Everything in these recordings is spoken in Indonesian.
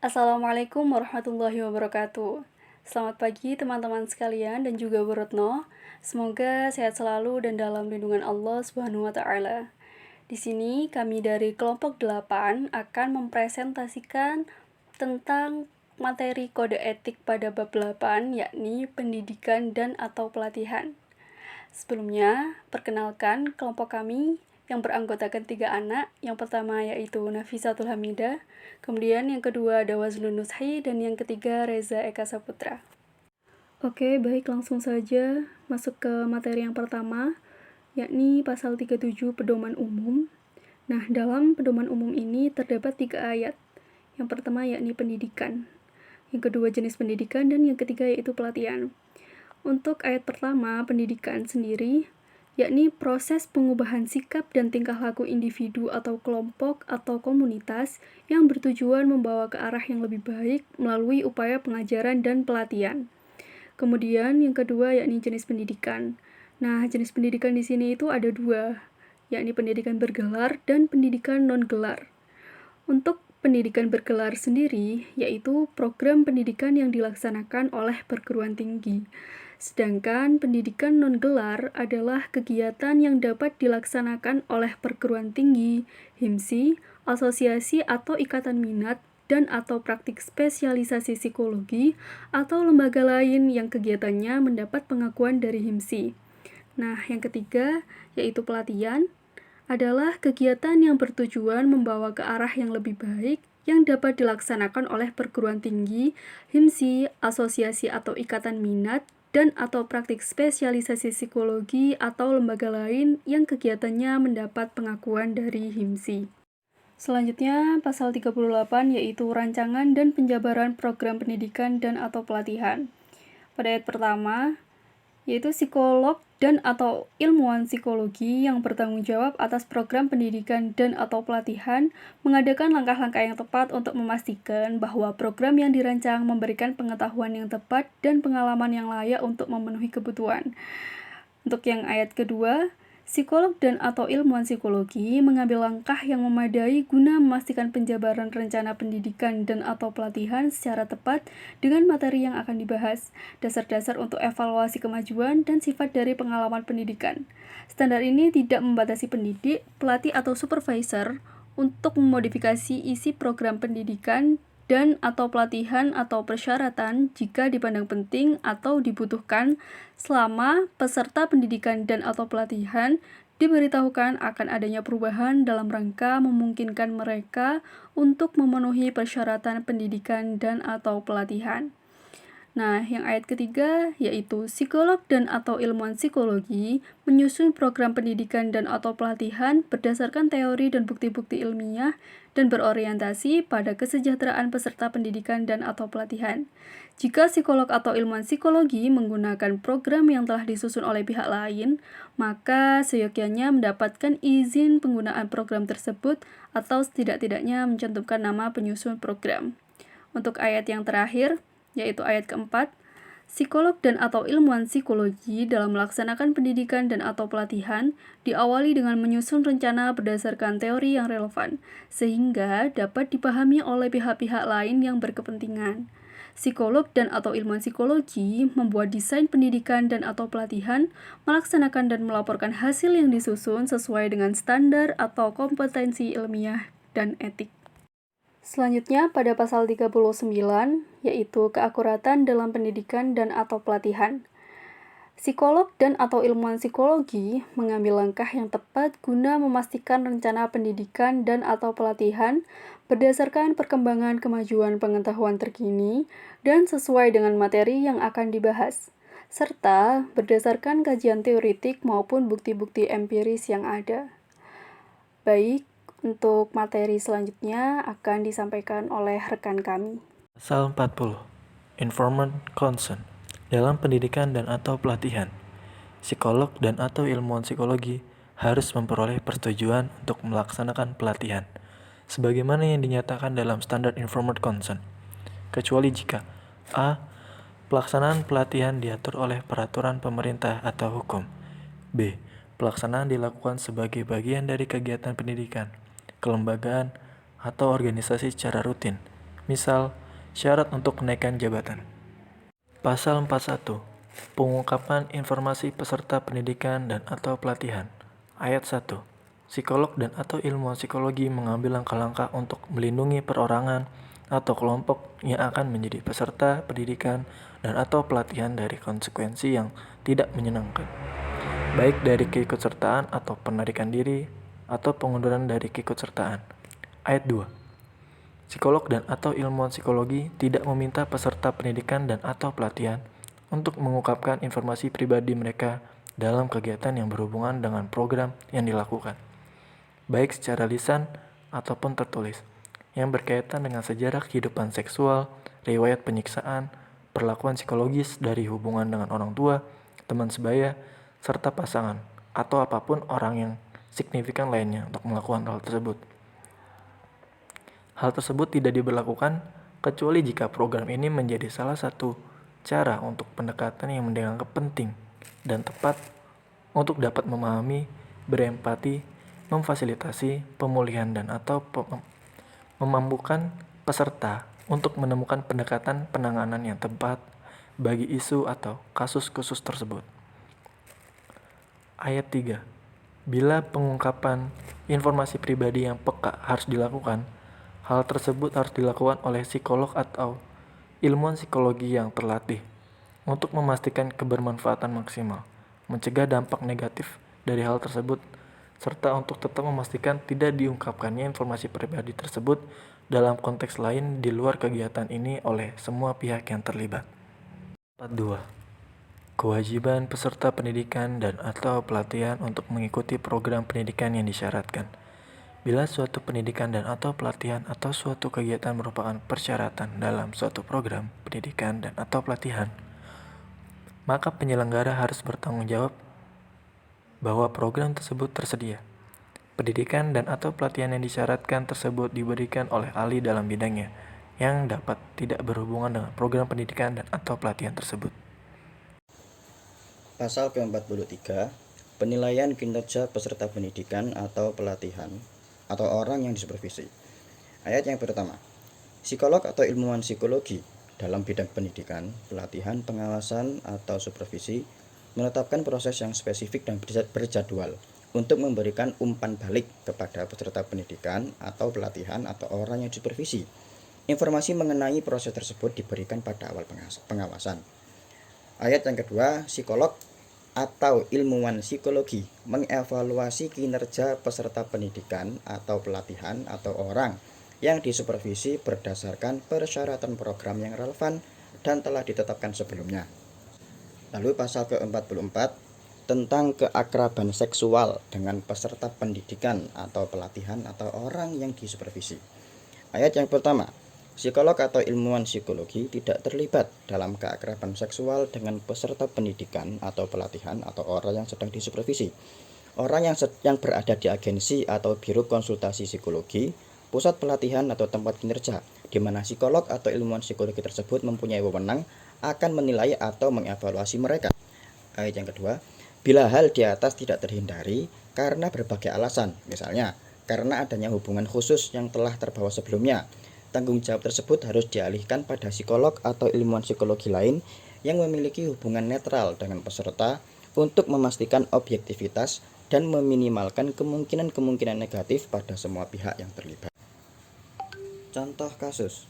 Assalamualaikum warahmatullahi wabarakatuh. Selamat pagi teman-teman sekalian dan juga Bu Retno. Semoga sehat selalu dan dalam lindungan Allah Subhanahu wa taala. Di sini kami dari kelompok 8 akan mempresentasikan tentang materi kode etik pada bab 8, yakni pendidikan dan atau pelatihan. Sebelumnya, perkenalkan kelompok kami yang beranggotakan 3 anak. Yang pertama yaitu Nafisatul Hamidah, kemudian yang kedua ada Wazlun Nushi, dan yang ketiga Reza Eka Saputra. Oke, baik, langsung saja masuk ke materi yang pertama, yakni pasal 37 Pedoman Umum. Nah, dalam pedoman umum ini terdapat 3 ayat. Yang pertama yakni pendidikan, yang kedua jenis pendidikan, dan yang ketiga yaitu pelatihan. Untuk ayat pertama, pendidikan sendiri, yakni proses pengubahan sikap dan tingkah laku individu atau kelompok atau komunitas yang bertujuan membawa ke arah yang lebih baik melalui upaya pengajaran dan pelatihan. Kemudian yang kedua yakni jenis pendidikan. Nah, jenis pendidikan di sini itu ada 2, yakni pendidikan bergelar dan pendidikan non-gelar. Untuk pendidikan bergelar sendiri, yaitu program pendidikan yang dilaksanakan oleh perguruan tinggi. Sedangkan pendidikan non-gelar adalah kegiatan yang dapat dilaksanakan oleh perguruan tinggi, himsi, asosiasi atau ikatan minat, dan atau praktik spesialisasi psikologi, atau lembaga lain yang kegiatannya mendapat pengakuan dari himsi. Nah, yang ketiga, yaitu pelatihan, adalah kegiatan yang bertujuan membawa ke arah yang lebih baik yang dapat dilaksanakan oleh perguruan tinggi, himsi, asosiasi atau ikatan minat, dan atau praktik spesialisasi psikologi atau lembaga lain yang kegiatannya mendapat pengakuan dari himsi. Selanjutnya, pasal 38 yaitu rancangan dan penjabaran program pendidikan dan atau pelatihan. Pada ayat pertama, yaitu psikolog dan atau ilmuwan psikologi yang bertanggung jawab atas program pendidikan dan atau pelatihan mengadakan langkah-langkah yang tepat untuk memastikan bahwa program yang dirancang memberikan pengetahuan yang tepat dan pengalaman yang layak untuk memenuhi kebutuhan. Untuk yang ayat kedua, psikolog dan atau ilmuwan psikologi mengambil langkah yang memadai guna memastikan penjabaran rencana pendidikan dan atau pelatihan secara tepat dengan materi yang akan dibahas, dasar-dasar untuk evaluasi kemajuan dan sifat dari pengalaman pendidikan. Standar ini tidak membatasi pendidik, pelatih atau supervisor untuk memodifikasi isi program pendidikan dan atau pelatihan atau persyaratan jika dipandang penting atau dibutuhkan selama peserta pendidikan dan atau pelatihan diberitahukan akan adanya perubahan dalam rangka memungkinkan mereka untuk memenuhi persyaratan pendidikan dan atau pelatihan. Nah, yang ayat ketiga yaitu psikolog dan atau ilmuwan psikologi menyusun program pendidikan dan atau pelatihan berdasarkan teori dan bukti-bukti ilmiah dan berorientasi pada kesejahteraan peserta pendidikan dan atau pelatihan. Jika psikolog atau ilmuwan psikologi menggunakan program yang telah disusun oleh pihak lain, maka seyogyanya mendapatkan izin penggunaan program tersebut atau setidak-tidaknya mencantumkan nama penyusun program. Untuk ayat yang terakhir, yaitu ayat keempat, psikolog dan atau ilmuwan psikologi dalam melaksanakan pendidikan dan atau pelatihan diawali dengan menyusun rencana berdasarkan teori yang relevan, sehingga dapat dipahami oleh pihak-pihak lain yang berkepentingan. Psikolog dan atau ilmuwan psikologi membuat desain pendidikan dan atau pelatihan, melaksanakan dan melaporkan hasil yang disusun sesuai dengan standar atau kompetensi ilmiah dan etik. Selanjutnya pada pasal 39, yaitu keakuratan dalam pendidikan dan atau pelatihan. Psikolog dan atau ilmuwan psikologi mengambil langkah yang tepat guna memastikan rencana pendidikan dan atau pelatihan berdasarkan perkembangan kemajuan pengetahuan terkini dan sesuai dengan materi yang akan dibahas, serta berdasarkan kajian teoritik maupun bukti-bukti empiris yang ada. Baik, untuk materi selanjutnya akan disampaikan oleh rekan kami. Pasal 40. Informed consent. Dalam pendidikan dan atau pelatihan, psikolog dan atau ilmuwan psikologi harus memperoleh persetujuan untuk melaksanakan pelatihan, sebagaimana yang dinyatakan dalam standar informed consent, kecuali jika a. Pelaksanaan pelatihan diatur oleh peraturan pemerintah atau hukum. B. Pelaksanaan dilakukan sebagai bagian dari kegiatan pendidikan, kelembagaan, atau organisasi secara rutin. Misal, syarat untuk kenaikan jabatan. Pasal 41. Pengungkapan informasi peserta pendidikan dan atau pelatihan. Ayat 1. Psikolog dan atau ilmuwan psikologi mengambil langkah-langkah untuk melindungi perorangan atau kelompok yang akan menjadi peserta pendidikan dan atau pelatihan dari konsekuensi yang tidak menyenangkan, baik dari keikutsertaan atau penarikan diri atau pengunduran dari keikutsertaan. Ayat 2. Psikolog dan atau ilmuwan psikologi tidak meminta peserta pendidikan dan atau pelatihan untuk mengungkapkan informasi pribadi mereka dalam kegiatan yang berhubungan dengan program yang dilakukan, baik secara lisan ataupun tertulis, yang berkaitan dengan sejarah kehidupan seksual, riwayat penyiksaan, perlakuan psikologis dari hubungan dengan orang tua, teman sebaya, serta pasangan, atau apapun orang yang signifikan lainnya untuk melakukan hal tersebut. Hal tersebut tidak diberlakukan kecuali jika program ini menjadi salah satu cara untuk pendekatan yang dianggap penting dan tepat untuk dapat memahami, berempati, memfasilitasi pemulihan dan atau memampukan peserta untuk menemukan pendekatan penanganan yang tepat bagi isu atau kasus khusus tersebut. Ayat 3. Bila pengungkapan informasi pribadi yang peka harus dilakukan, hal tersebut harus dilakukan oleh psikolog atau ilmuwan psikologi yang terlatih untuk memastikan kebermanfaatan maksimal, mencegah dampak negatif dari hal tersebut, serta untuk tetap memastikan tidak diungkapkannya informasi pribadi tersebut dalam konteks lain di luar kegiatan ini oleh semua pihak yang terlibat. 42. Kewajiban peserta pendidikan dan atau pelatihan untuk mengikuti program pendidikan yang disyaratkan. Bila suatu pendidikan dan atau pelatihan atau suatu kegiatan merupakan persyaratan dalam suatu program pendidikan dan atau pelatihan, maka penyelenggara harus bertanggung jawab bahwa program tersebut tersedia. Pendidikan dan atau pelatihan yang disyaratkan tersebut diberikan oleh ahli dalam bidangnya yang dapat tidak berhubungan dengan program pendidikan dan atau pelatihan tersebut. Pasal ke-43, penilaian kinerja peserta pendidikan atau pelatihan atau orang yang disupervisi. Ayat yang pertama, psikolog atau ilmuwan psikologi dalam bidang pendidikan, pelatihan, pengawasan, atau supervisi menetapkan proses yang spesifik dan berjadwal untuk memberikan umpan balik kepada peserta pendidikan atau pelatihan atau orang yang disupervisi. Informasi mengenai proses tersebut diberikan pada awal pengawasan. Ayat yang kedua, psikolog atau ilmuwan psikologi mengevaluasi kinerja peserta pendidikan atau pelatihan atau orang yang disupervisi berdasarkan persyaratan program yang relevan dan telah ditetapkan sebelumnya. Lalu pasal ke-44 tentang keakraban seksual dengan peserta pendidikan atau pelatihan atau orang yang disupervisi. Ayat yang pertama, psikolog atau ilmuwan psikologi tidak terlibat dalam keakraban seksual dengan peserta pendidikan atau pelatihan atau orang yang sedang disupervisi. Orang yang berada di agensi atau biro konsultasi psikologi, pusat pelatihan atau tempat kinerja, di mana psikolog atau ilmuwan psikologi tersebut mempunyai wewenang akan menilai atau mengevaluasi mereka. Ayat yang kedua, bila hal di atas tidak terhindari karena berbagai alasan, misalnya karena adanya hubungan khusus yang telah terbawa sebelumnya, tanggung jawab tersebut harus dialihkan pada psikolog atau ilmuwan psikologi lain yang memiliki hubungan netral dengan peserta untuk memastikan objektivitas dan meminimalkan kemungkinan-kemungkinan negatif pada semua pihak yang terlibat. Contoh kasus,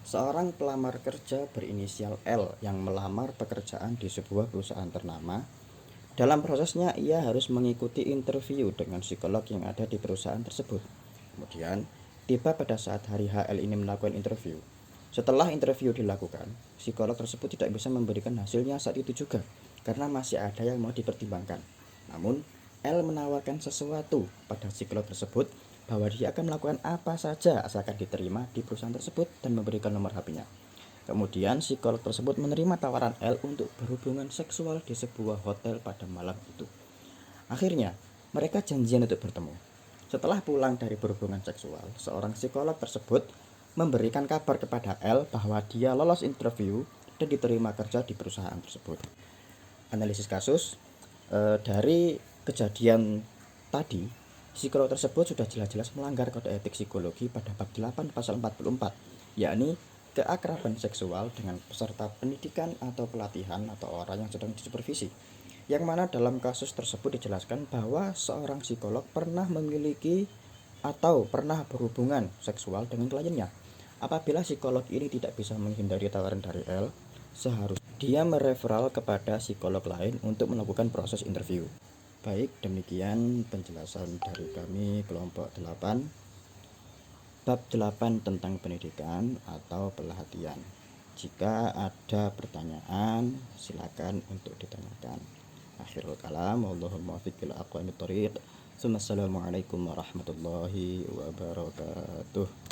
seorang pelamar kerja berinisial L yang melamar pekerjaan di sebuah perusahaan ternama. Dalam prosesnya ia harus mengikuti interview dengan psikolog yang ada di perusahaan tersebut. Kemudian tiba pada saat hari HL ini melakukan interview. Setelah interview dilakukan, psikolog tersebut tidak bisa memberikan hasilnya saat itu juga, karena masih ada yang mau dipertimbangkan. Namun, L menawarkan sesuatu pada psikolog tersebut bahwa dia akan melakukan apa saja asalkan diterima di perusahaan tersebut dan memberikan nomor HP-nya. Kemudian, psikolog tersebut menerima tawaran L untuk berhubungan seksual di sebuah hotel pada malam itu. Akhirnya, mereka janjian untuk bertemu. Setelah pulang dari berhubungan seksual, seorang psikolog tersebut memberikan kabar kepada L bahwa dia lolos interview dan diterima kerja di perusahaan tersebut. Analisis kasus, dari kejadian tadi, psikolog tersebut sudah jelas-jelas melanggar kode etik psikologi pada bab 8 pasal 44 yakni keakraban seksual dengan peserta pendidikan atau pelatihan atau orang yang sedang disupervisi. Yang mana dalam kasus tersebut dijelaskan bahwa seorang psikolog pernah memiliki atau pernah berhubungan seksual dengan kliennya. Apabila psikolog ini tidak bisa menghindari tawaran dari L, seharusnya dia mereferal kepada psikolog lain untuk melakukan proses interview. Baik, demikian penjelasan dari kami kelompok 8, bab 8 tentang pendidikan atau pelatihan. Jika ada pertanyaan, silakan untuk ditanyakan. Akhirul kalam, wallahul muwaffiq ila aqwamit thoriq. Assalamualaikum warahmatullahi wabarakatuh.